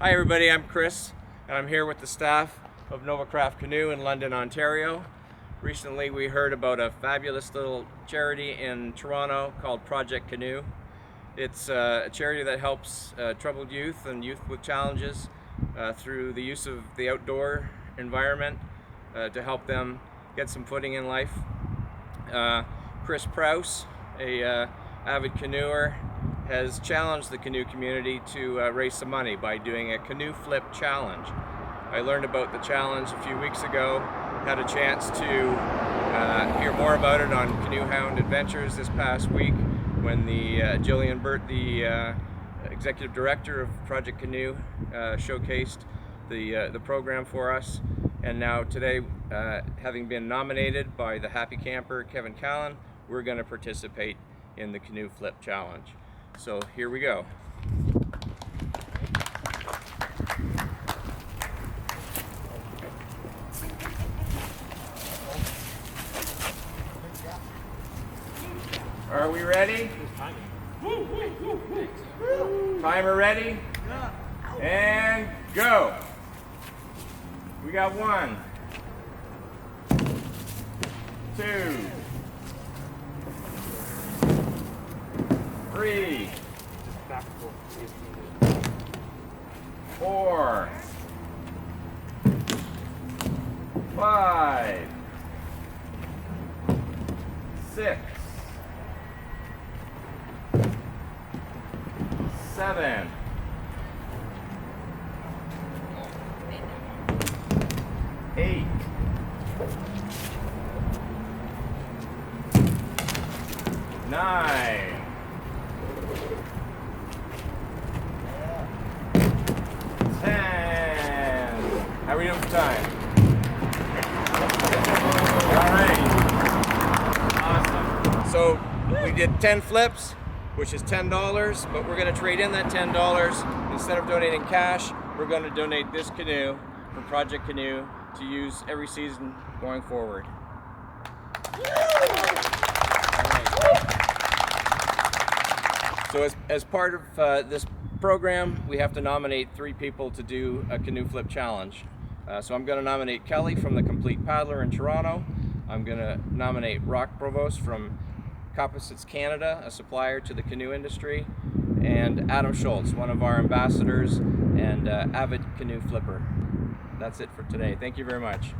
Hi everybody, I'm Chris, and I'm here with the staff of Novacraft Canoe in London, Ontario. Recently we heard about a fabulous little charity in Toronto called Project Canoe. It's a charity that helps troubled youth and youth with challenges through the use of the outdoor environment to help them get some footing in life. Chris Prouse, a avid canoeer, has challenged the canoe community to raise some money by doing a canoe flip challenge. I learned about the challenge a few weeks ago, had a chance to hear more about it on Canoe Hound Adventures this past week when Jillian Burt, the executive director of Project Canoe, showcased the program for us. And now today, having been nominated by the happy camper Kevin Callan, we're going to participate in the canoe flip challenge. So here we go. Are we ready? Timer ready? And go. We got 1, 2, 3, 4, 5, 6, 7, 8, 9, 10. How are we doing for time? All right. Awesome. So we did 10 flips, which is $10, but we're going to trade in that $10. Instead of donating cash, we're going to donate this canoe from Project Canoe to use every season going forward. So as part of this program, we have to nominate 3 people to do a canoe flip challenge. So I'm going to nominate Kelly from the Complete Paddler in Toronto. I'm going to nominate Roch from Composites Canada, a supplier to the canoe industry, and Adam Shoalts, one of our ambassadors and avid canoe flipper. That's it for today. Thank you very much.